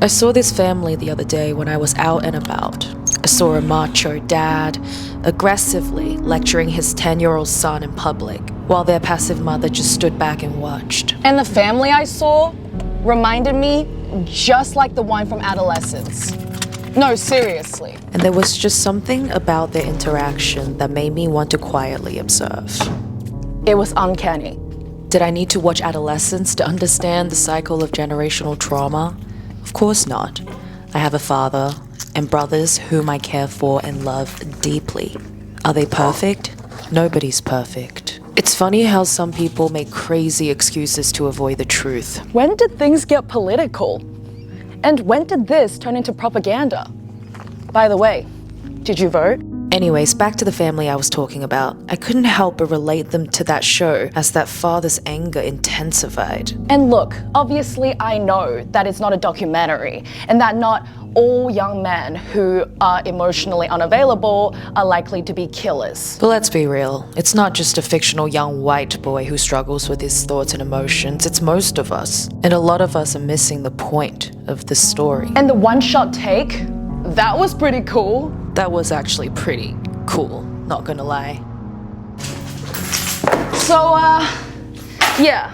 I saw this family the other day when I was out and about. I saw a macho dad aggressively lecturing his 10-year-old son in public, while their passive mother just stood back and watched. And the family I saw reminded me just like the one from Adolescence. No, seriously. And there was just something about their interaction that made me want to quietly observe. It was uncanny. Did I need to watch Adolescence to understand the cycle of generational trauma? Of course not. I have a father and brothers whom I care for and love deeply. Are they perfect? Nobody's perfect. It's funny how some people make crazy excuses to avoid the truth. When did things get political? And when did this turn into propaganda? By the way, did you vote? Anyways, back to the family I was talking about. I couldn't help but relate them to that show as that father's anger intensified. And look, obviously I know that it's not a documentary and that not all young men who are emotionally unavailable are likely to be killers. But let's be real, it's not just a fictional young white boy who struggles with his thoughts and emotions, it's most of us. And a lot of us are missing the point of the story. And the one-shot take, that was pretty cool. That was actually pretty cool, not gonna lie. So, yeah,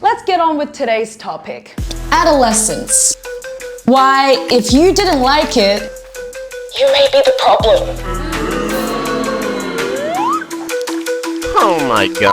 let's get on with today's topic. Adolescence. Why, if you didn't like it, you may be the problem. Oh my god.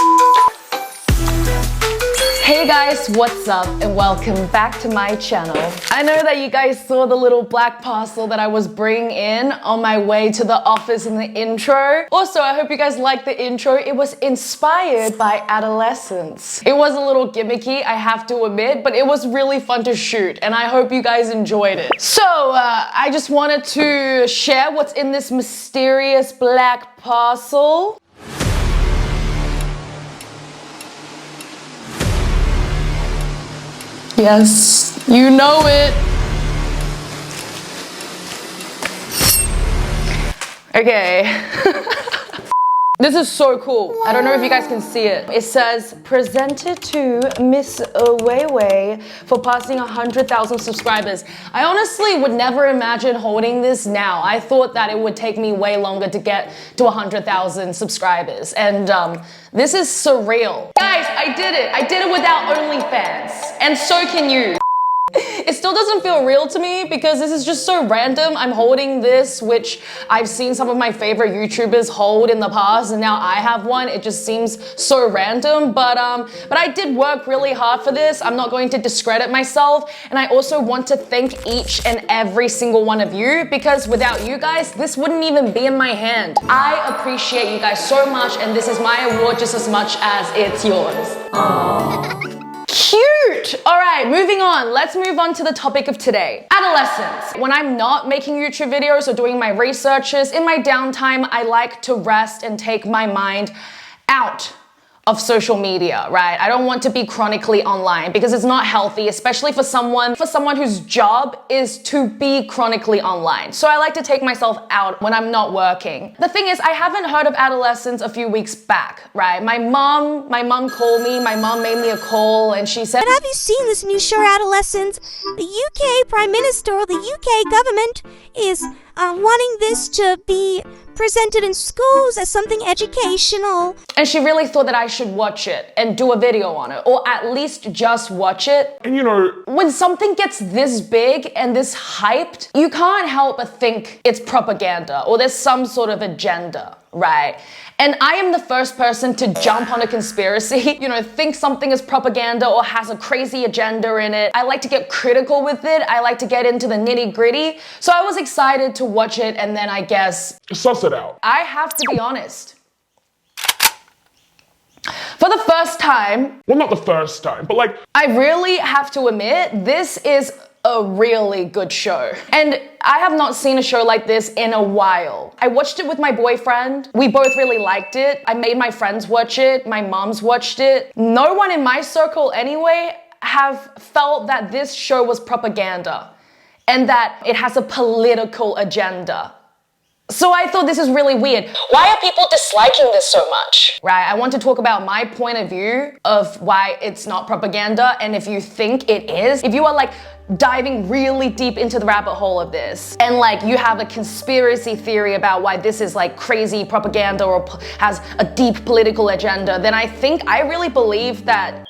Hey guys, what's up and welcome back to my channel. I know that you guys saw the little black parcel that I was bringing in on my way to the office in the intro. Also, I hope you guys liked the intro. It was inspired by Adolescence. It was a little gimmicky, I have to admit, but it was really fun to shoot and I hope you guys enjoyed it. So, I just wanted to share what's in this mysterious black parcel. Yes, you know it. Okay. This is so cool. I don't know if you guys can see it. It says, presented to Miss Weiwei for passing 100,000 subscribers. I honestly would never imagine holding this now. I thought that it would take me way longer to get to 100,000 subscribers. And this is surreal. Guys, I did it. I did it without OnlyFans. And so can you. It still doesn't feel real to me because this is just so random. I'm holding this, which I've seen some of my favorite YouTubers hold in the past, and now I have one. It just seems so random, but I did work really hard for this. I'm not going to discredit myself, and I also want to thank each and every single one of you because without you guys, this wouldn't even be in my hand. I appreciate you guys so much, and this is my award just as much as it's yours. Aww. Cute! All right, moving on. Let's move on to the topic of today. Adolescence. When I'm not making YouTube videos or doing my researches, in my downtime, I like to rest and take my mind out of social media, right? I don't want to be chronically online because it's not healthy, especially for someone whose job is to be chronically online. So I like to take myself out when I'm not working. The thing is, I haven't heard of Adolescence a few weeks back, right? My mom called me, my mom made me a call and she said, "But have you seen this new show, Adolescence? The UK Prime Minister or the UK government is wanting this to be presented in schools as something educational." And she really thought that I should watch it and do a video on it, or at least just watch it. And you know, when something gets this big and this hyped, you can't help but think it's propaganda or there's some sort of agenda, right? And I am the first person to jump on a conspiracy, think something is propaganda or has a crazy agenda in it. I like to get critical with it. I like to get into the nitty-gritty. So I was excited to watch it and then I guess suss it out. I have to be honest. For the first time, well, not the first time, but like, I really have to admit, this is a really good show. And I have not seen a show like this in a while. I watched it with my boyfriend. We both really liked it. I made my friends watch it. My mom's watched it. No one in my circle anyway have felt that this show was propaganda and that it has a political agenda. So I thought this is really weird. Why are people disliking this so much? Right, I want to talk about my point of view of why it's not propaganda, and if you think it is, if you are like diving really deep into the rabbit hole of this, and like you have a conspiracy theory about why this is like crazy propaganda or has a deep political agenda, then I really believe that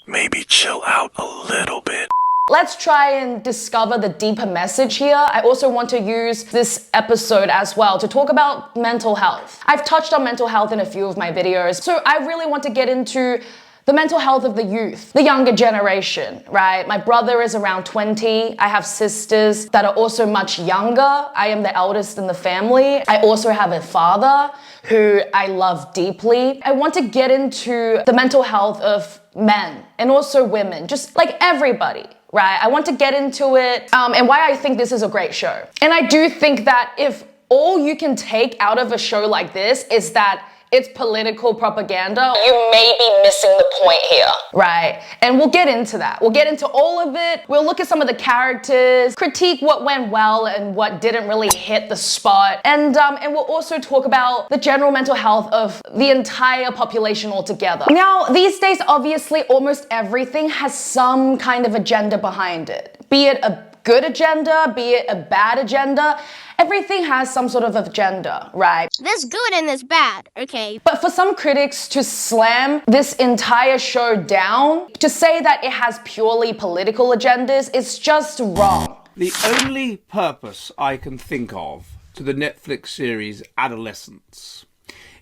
Maybe chill out a little bit. let's try and discover the deeper message here. I also want to use this episode as well to talk about mental health. I've touched on mental health in a few of my videos, so I really want to get into the mental health of the youth, the younger generation, right? My brother is around 20. I have sisters that are also much younger. I am the eldest in the family. I also have a father who I love deeply. I want to get into the mental health of men and also women, just like everybody, right? I want to get into it and why I think this is a great show. And I do think that if all you can take out of a show like this is that it's political propaganda, you may be missing the point here, right? And we'll get into that. We'll get into all of it. We'll look at some of the characters, critique what went well and what didn't really hit the spot. And we'll also talk about the general mental health of the entire population altogether. Now, these days, obviously, almost everything has some kind of agenda behind it. Be it a good agenda, be it a bad agenda, everything has some sort of agenda, right? There's good and there's bad, okay? But for some critics to slam this entire show down, to say that it has purely political agendas, is just wrong. The only purpose I can think of to the Netflix series Adolescence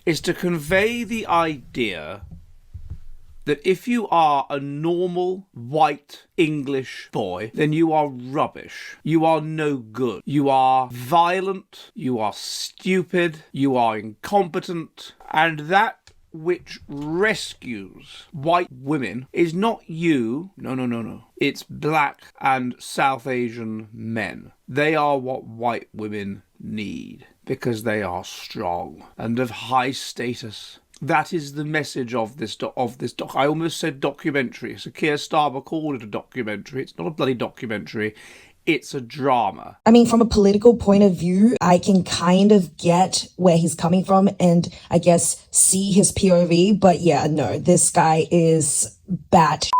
is to convey the idea that if you are a normal white English boy, then you are rubbish. You are no good. You are violent. You are stupid. You are incompetent. And that which rescues white women is not you. No. It's black and South Asian men. They are what white women need because they are strong and of high status. That is the message of this doc. I almost said documentary. So Keir Starmer called it a documentary. It's not a bloody documentary. It's a drama. I mean, from a political point of view, I can kind of get where he's coming from and I guess see his POV. But yeah, no, this guy is bat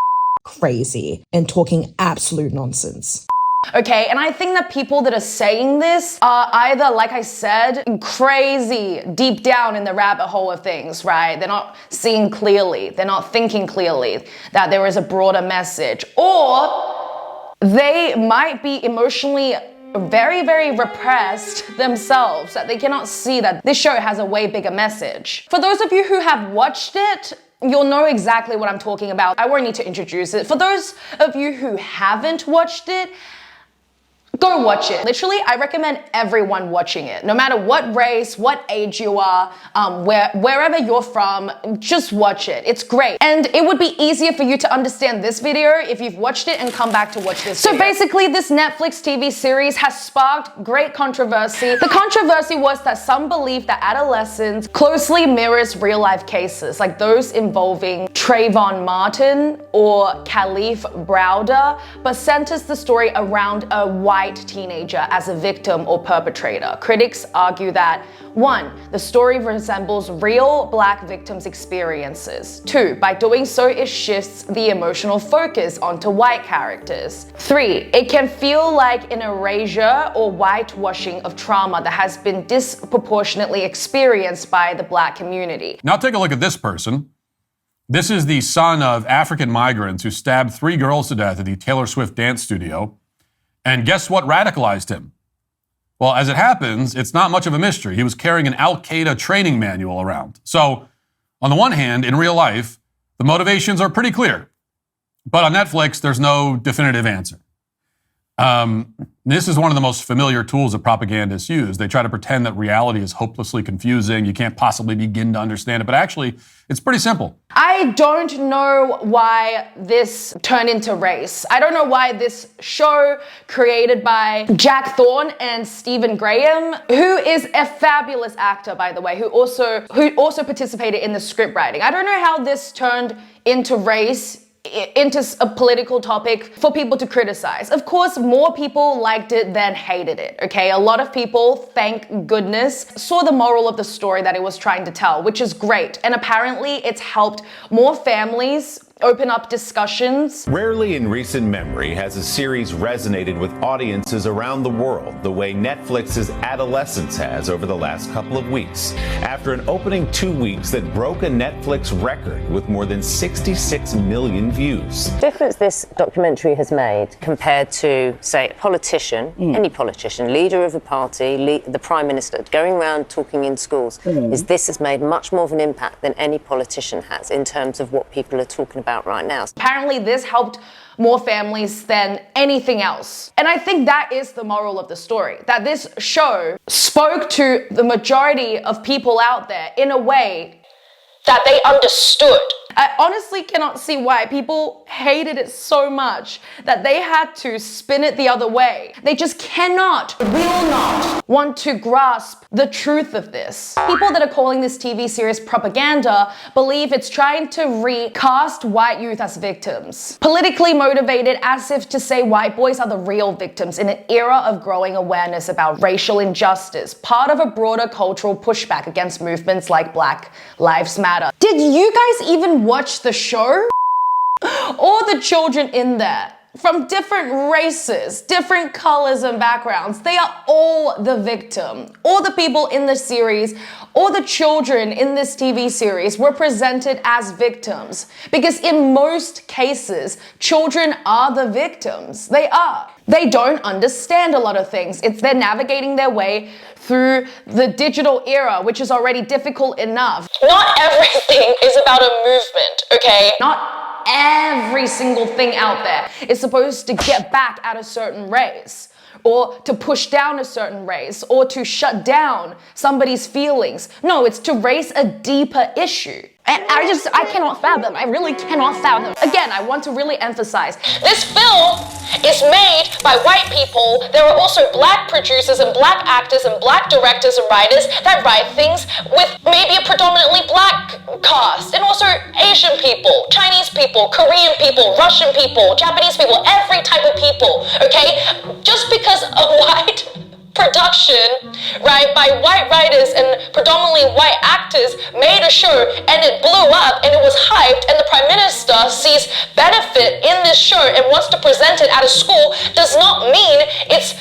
crazy and talking absolute nonsense. Okay, and I think that people that are saying this are either, like I said, crazy deep down in the rabbit hole of things, right? They're not seeing clearly, they're not thinking clearly that there is a broader message, or they might be emotionally very, very repressed themselves, that they cannot see that this show has a way bigger message. For those of you who have watched it, you'll know exactly what I'm talking about. I won't need to introduce it. For those of you who haven't watched it, go watch it. Literally, I recommend everyone watching it. No matter what race, what age you are, wherever you're from, just watch it. It's great. And it would be easier for you to understand this video if you've watched it and come back to watch this video. So basically, this Netflix TV series has sparked great controversy. The controversy was that some believe that Adolescence closely mirrors real-life cases, like those involving Trayvon Martin or Khalif Browder, but centers the story around a white teenager as a victim or perpetrator. Critics argue that 1. The story resembles real black victims' experiences. 2. By doing so, it shifts the emotional focus onto white characters. 3. It can feel like an erasure or whitewashing of trauma that has been disproportionately experienced by the black community. Now take a look at this person. This is the son of African migrants who stabbed 3 girls to death at the Taylor Swift dance studio. And guess what radicalized him? Well, as it happens, it's not much of a mystery. He was carrying an Al-Qaeda training manual around. So, on the one hand, in real life, the motivations are pretty clear. But on Netflix, there's no definitive answer. This is one of the most familiar tools that propagandists use. They try to pretend that reality is hopelessly confusing. You can't possibly begin to understand it, but actually, it's pretty simple. I don't know why this turned into race. I don't know why this show created by Jack Thorne and Stephen Graham, who is a fabulous actor, by the way, who also participated in the script writing. I don't know how this turned into race into a political topic for people to criticize. Of course, more people liked it than hated it, okay? A lot of people, thank goodness, saw the moral of the story that it was trying to tell, which is great. And apparently it's helped more families open up discussions. Rarely in recent memory has a series resonated with audiences around the world the way Netflix's Adolescence has over the last couple of weeks. After an opening 2 weeks that broke a Netflix record with more than 66 million views. The difference this documentary has made compared to, say, a politician, any politician, leader of a party, the Prime Minister, going around talking in schools, is this has made much more of an impact than any politician has in terms of what people are talking about right now. Apparently this helped more families than anything else. And I think that is the moral of the story, that this show spoke to the majority of people out there in a way that they understood. I honestly cannot see why people hated it so much that they had to spin it the other way. They just cannot, will not want to grasp the truth of this. People that are calling this TV series propaganda believe it's trying to recast white youth as victims. Politically motivated, as if to say white boys are the real victims in an era of growing awareness about racial injustice, part of a broader cultural pushback against movements like Black Lives Matter. Did you guys even watch the show? All the children in there, from different races, different colors and backgrounds, they are all the victim. All the people in the series, all the children in this TV series were presented as victims. Because in most cases, children are the victims. They are. They don't understand a lot of things. They're navigating their way through the digital era, which is already difficult enough. Not everything is about a movement, okay? Not every single thing out there is supposed to get back at a certain race, or to push down a certain race, or to shut down somebody's feelings. No, it's to raise a deeper issue. And I cannot fathom. I really cannot fathom. Again, I want to really emphasize, this film is made by white people. There are also black producers and black actors and black directors and writers that write things with maybe a predominantly black cast, and also Asian people, Chinese people, Korean people, Russian people, Japanese people, every type of people, okay? Just because a white production, right, by white writers and predominantly white actors made a show and it blew up and it was hyped and the Prime Minister sees benefit in this show and wants to present it at a school does not mean it's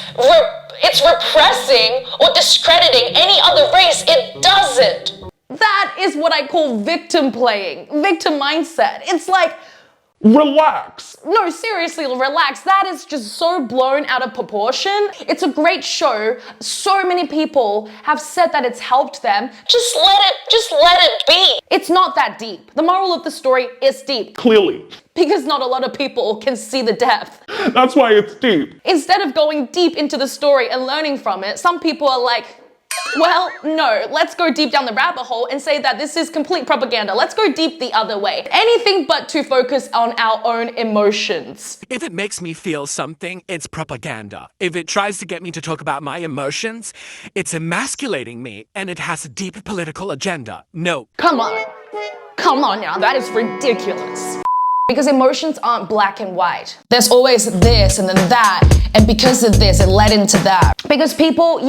repressing or discrediting any other race. It doesn't. That is what I call victim playing, victim mindset. It's like, relax. no, seriously, relax. That is just so blown out of proportion. It's a great show. So many people have said that it's helped them. Just let it be. It's not that deep. The moral of the story is deep. Clearly. Because not a lot of people can see the depth. That's why it's deep. Instead of going deep into the story and learning from it, some people are like, well, no, let's go deep down the rabbit hole and say that this is complete propaganda. Let's go deep the other way. Anything but to focus on our own emotions. If it makes me feel something, it's propaganda. If it tries to get me to talk about my emotions, it's emasculating me and it has a deep political agenda. No. Come on. Come on now, that is ridiculous. Because emotions aren't black and white. There's always this and then that, and because of this, it led into that. Because people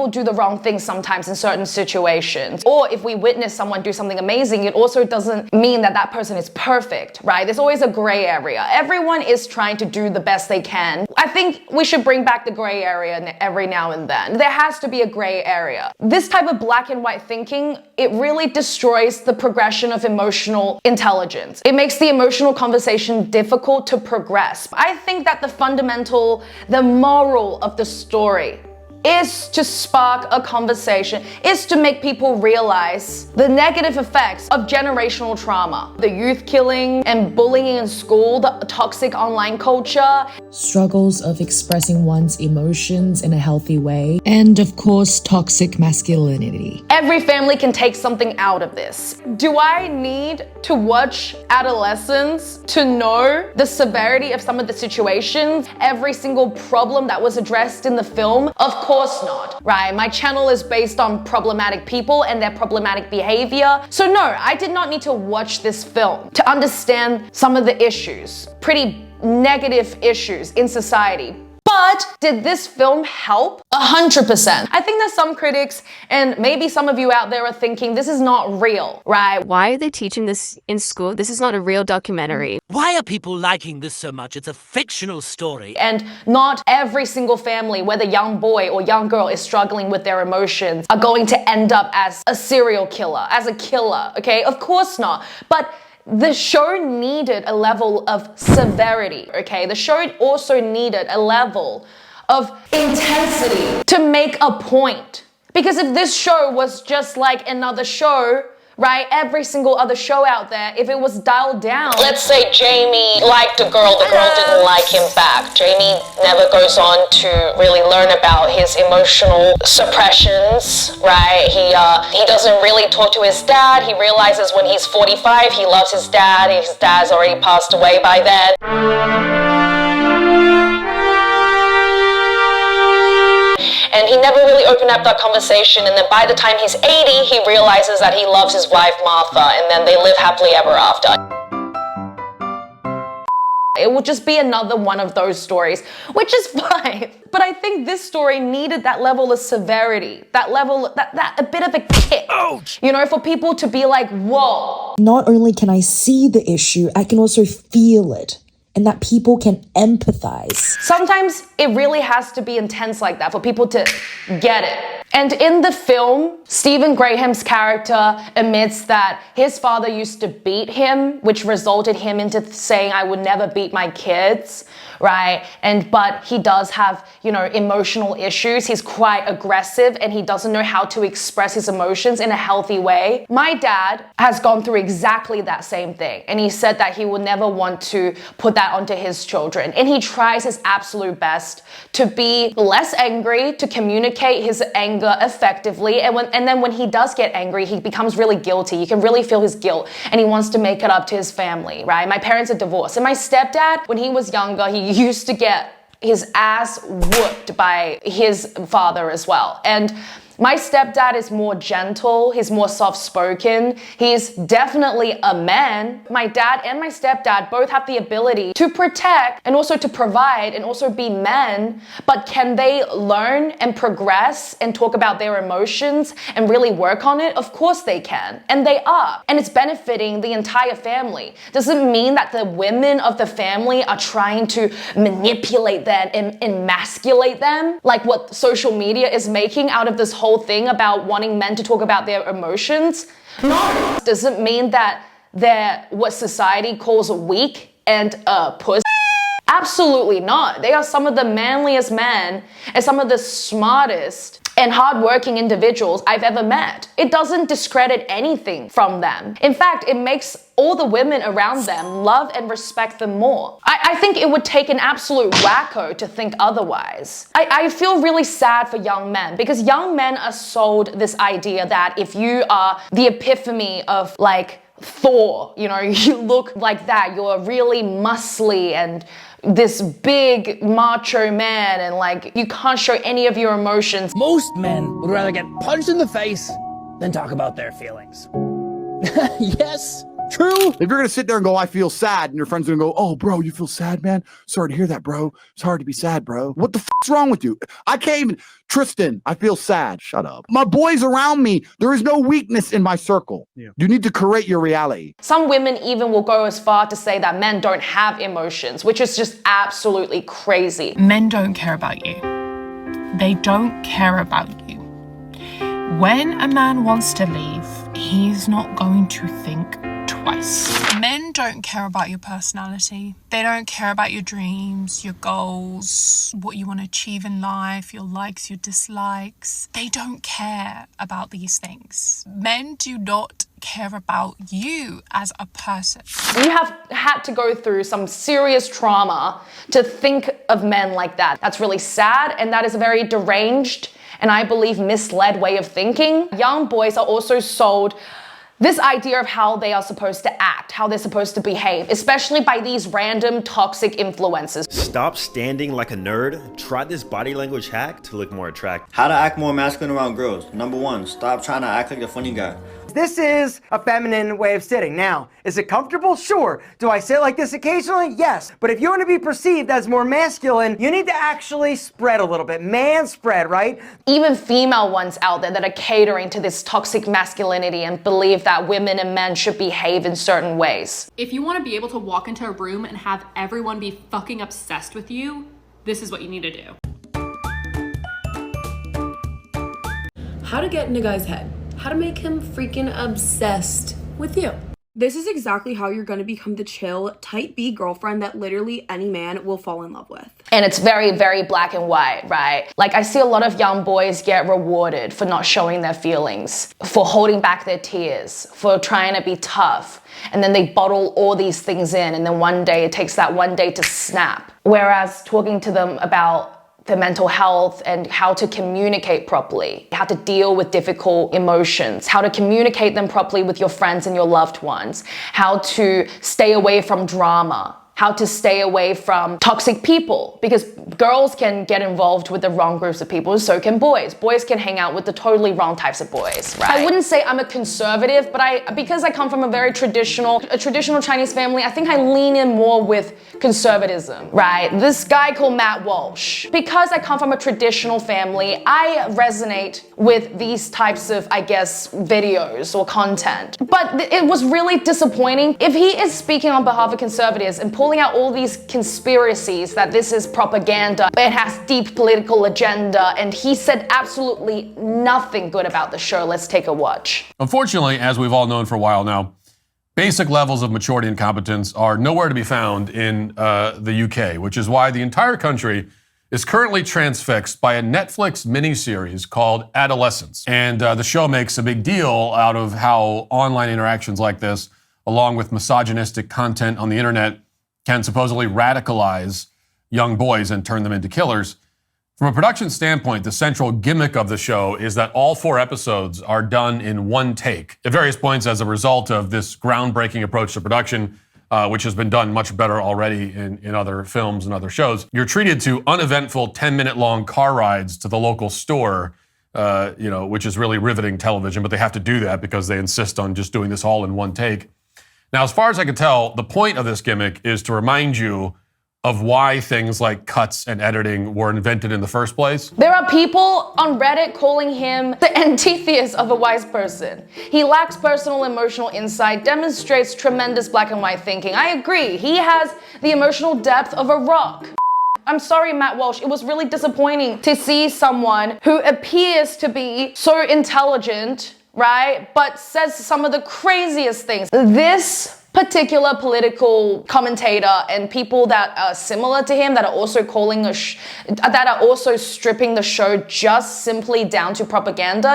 do the wrong thing sometimes in certain situations. Or if we witness someone do something amazing, it also doesn't mean that that person is perfect, right? There's always a gray area. Everyone is trying to do the best they can. I think we should bring back the gray area every now and then. There has to be a gray area. This type of black and white thinking, it really destroys the progression of emotional intelligence. It makes the emotional conversation difficult to progress. I think that the moral of the story is to spark a conversation, is to make people realize the negative effects of generational trauma, the youth killing and bullying in school, the toxic online culture, struggles of expressing one's emotions in a healthy way, and of course, toxic masculinity. Every family can take something out of this. Do I need to watch Adolescence to know the severity of some of the situations, every single problem that was addressed in the film? Of course course not, right? My channel is based on problematic people and their problematic behavior. So no, I did not need to watch this film to understand some of the issues, pretty negative issues in society. But did this film help? 100%. I think that some critics and maybe some of you out there are thinking this is not real, right? Why are they teaching this in school? This is not a real documentary. Why are people liking this so much? It's a fictional story. And not every single family, whether young boy or young girl is struggling with their emotions, are going to end up as a serial killer, as a killer, okay? Of course not. But the show needed a level of severity, okay? The show also needed a level of intensity to make a point. Because if this show was just like another show, right, every single other show out there, if it was dialed down. Let's say Jamie liked a girl, the girl didn't like him back. Jamie never goes on to really learn about his emotional suppressions, right? He doesn't really talk to his dad. He realizes when he's 45, he loves his dad. His dad's already passed away by then. And he never really opened up that conversation, and then by the time he's 80, he realizes that he loves his wife Martha, and then they live happily ever after. It would just be another one of those stories, which is fine. But I think this story needed that level of severity, that level, that a bit of a kick. Ouch! You know, for people to be like, whoa. Not only can I see the issue, I can also feel it. And that people can empathize. Sometimes it really has to be intense like that for people to get it. And in the film, Stephen Graham's character admits that his father used to beat him, which resulted him into saying, I would never beat my kids, right? But he does have, emotional issues. He's quite aggressive and he doesn't know how to express his emotions in a healthy way. My dad has gone through exactly that same thing. And he said that he would never want to put that onto his children. And he tries his absolute best to be less angry, to communicate his anger effectively, and then when he does get angry, he becomes really guilty. You can really feel his guilt, and he wants to make it up to his family, right? My parents are divorced, and my stepdad, when he was younger, he used to get his ass whooped by his father as well. And my stepdad is more gentle, he's more soft-spoken, he's definitely a man. My dad and my stepdad both have the ability to protect and also to provide and also be men, but can they learn and progress and talk about their emotions and really work on it? Of course they can, and they are, and it's benefiting the entire family. Doesn't mean that the women of the family are trying to manipulate them and emasculate them, like what social media is making out of this whole thing about wanting men to talk about their emotions. No, doesn't mean that they're what society calls weak and pussy. Absolutely not. They are some of the manliest men and some of the smartest and hardworking individuals I've ever met. It doesn't discredit anything from them. In fact, it makes all the women around them love and respect them more. I think it would take an absolute wacko to think otherwise. I feel really sad for young men because young men are sold this idea that if you are the epiphany of like Thor, you look like that, you're really muscly and this big macho man and like you can't show any of your emotions. Most men would rather get punched in the face than talk about their feelings. Yes, true. If you're gonna sit there and go, I feel sad, and your friend's gonna go, oh, bro, you feel sad, man? Sorry to hear that, bro. It's hard to be sad, bro. What the f***'s wrong with you? I can't even, Tristan, I feel sad. Shut up. My boys around me, there is no weakness in my circle. Yeah. You need to create your reality. Some women even will go as far to say that men don't have emotions, which is just absolutely crazy. Men don't care about you. They don't care about you. When a man wants to leave, he's not going to think twice. Men don't care about your personality. They don't care about your dreams, your goals, what you want to achieve in life, your likes, your dislikes. They don't care about these things. Men do not care about you as a person. You have had to go through some serious trauma to think of men like that. That's really sad, and that is a very deranged and I believe misled way of thinking. Young boys are also sold this idea of how they are supposed to act, how they're supposed to behave, especially by these random toxic influencers. Stop standing like a nerd. Try this body language hack to look more attractive. How to act more masculine around girls. Number 1, stop trying to act like the funny guy. This is a feminine way of sitting. Now, is it comfortable? Sure. Do I sit like this occasionally? Yes. But if you want to be perceived as more masculine, you need to actually spread a little bit. Man spread, right? Even female ones out there that are catering to this toxic masculinity and believe that women and men should behave in certain ways. If you want to be able to walk into a room and have everyone be fucking obsessed with you, this is what you need to do. How to get in a guy's head. How to make him freaking obsessed with you. This is exactly how you're gonna become the chill, type B girlfriend that literally any man will fall in love with. And it's very, very black and white, right? Like, I see a lot of young boys get rewarded for not showing their feelings, for holding back their tears, for trying to be tough. And then they bottle all these things in, and then one day, it takes that one day to snap. Whereas talking to them about their mental health and how to communicate properly, how to deal with difficult emotions, how to communicate them properly with your friends and your loved ones, how to stay away from drama, how to stay away from toxic people, because girls can get involved with the wrong groups of people, so can boys. Boys can hang out with the totally wrong types of boys, right? I wouldn't say I'm a conservative, but because I come from a very traditional Chinese family, I think I lean in more with conservatism, right? This guy called Matt Walsh. Because I come from a traditional family, I resonate with these types of, I guess, videos or content. But it was really disappointing. If he is speaking on behalf of conservatives and pulling out all these conspiracies that this is propaganda, it has deep political agenda, and he said absolutely nothing good about the show. Let's take a watch. Unfortunately, as we've all known for a while now, basic levels of maturity and competence are nowhere to be found in the UK, which is why the entire country is currently transfixed by a Netflix miniseries called Adolescence. And the show makes a big deal out of how online interactions like this, along with misogynistic content on the internet, can supposedly radicalize young boys and turn them into killers. From a production standpoint, the central gimmick of the show is that all 4 episodes are done in one take. At various points, as a result of this groundbreaking approach to production, which has been done much better already in other films and other shows, you're treated to uneventful 10-minute long car rides to the local store, which is really riveting television, but they have to do that because they insist on just doing this all in one take. Now, as far as I can tell, the point of this gimmick is to remind you of why things like cuts and editing were invented in the first place. There are people on Reddit calling him the antithesis of a wise person. He lacks personal emotional insight, demonstrates tremendous black and white thinking. I agree, he has the emotional depth of a rock. I'm sorry, Matt Walsh, it was really disappointing to see someone who appears to be so intelligent, right, but says some of the craziest things. This particular political commentator and people that are similar to him that are also calling that are also stripping the show just simply down to propaganda.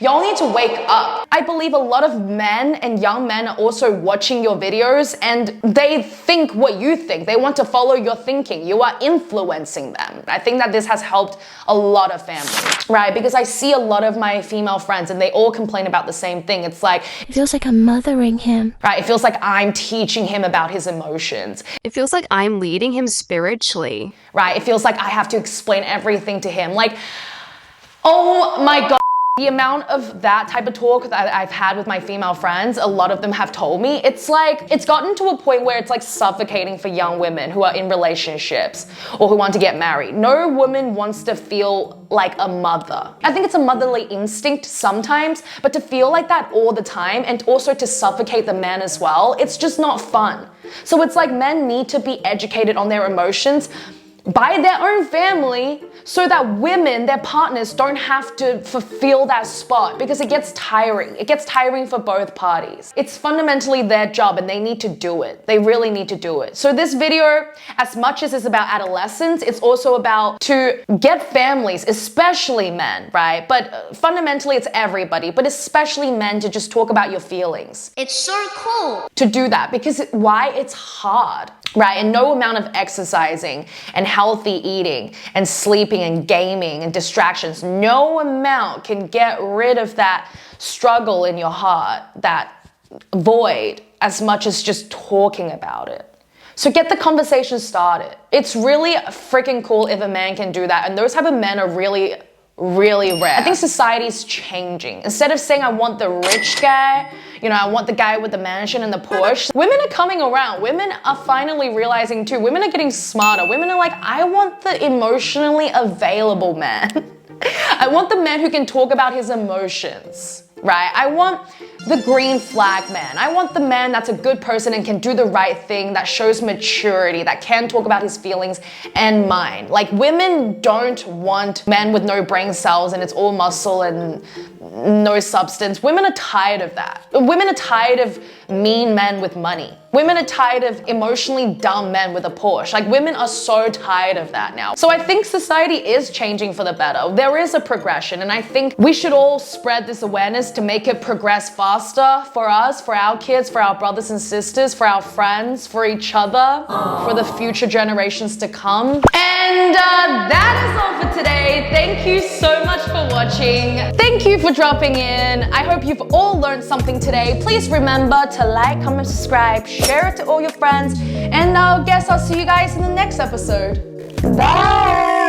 Y'all need to wake up. I believe a lot of men and young men are also watching your videos and they think what you think. They want to follow your thinking. You are influencing them. I think that this has helped a lot of families, right? Because I see a lot of my female friends and they all complain about the same thing. It's like, it feels like I'm mothering him. Right, it feels like I'm teaching him about his emotions. It feels like I'm leading him spiritually. Right, it feels like I have to explain everything to him. Like, oh my God. The amount of that type of talk that I've had with my female friends, a lot of them have told me, it's gotten to a point where it's like suffocating for young women who are in relationships or who want to get married. No woman wants to feel like a mother. I think it's a motherly instinct sometimes, but to feel like that all the time and also to suffocate the man as well, it's just not fun. So it's like men need to be educated on their emotions by their own family so that women, their partners, don't have to fulfill that spot because it gets tiring. It gets tiring for both parties. It's fundamentally their job and they need to do it. They really need to do it. So this video, as much as it's about adolescence, it's also about to get families, especially men, right? But fundamentally it's everybody, but especially men to just talk about your feelings. It's so cool to do that because why? It's hard. right? And no amount of exercising and healthy eating and sleeping and gaming and distractions, no amount can get rid of that struggle in your heart, that void, as much as just talking about it. So get the conversation started. It's really freaking cool if a man can do that. And those type of men are really, really rare. I think society's changing. Instead of saying I want the rich guy, you know, I want the guy with the mansion and the Porsche, women are coming around. Women are finally realizing too. Women are getting smarter. Women are like, I want the emotionally available man. I want the man who can talk about his emotions, right? I want the green flag man. I want the man that's a good person and can do the right thing, that shows maturity, that can talk about his feelings and mine. Like, women don't want men with no brain cells and it's all muscle and no substance. Women are tired of that. Women are tired of mean men with money. Women are tired of emotionally dumb men with a Porsche. Like, women are so tired of that now. So I think society is changing for the better. There is a progression, and I think we should all spread this awareness to make it progress faster for us, for our kids, for our brothers and sisters, for our friends, for each other, for the future generations to come. And that is all for today. Thank you so much for watching. Thank you for dropping in. I hope you've all learned something today. Please remember to like, comment, subscribe, share it to all your friends, and I guess I'll see you guys in the next episode. Bye!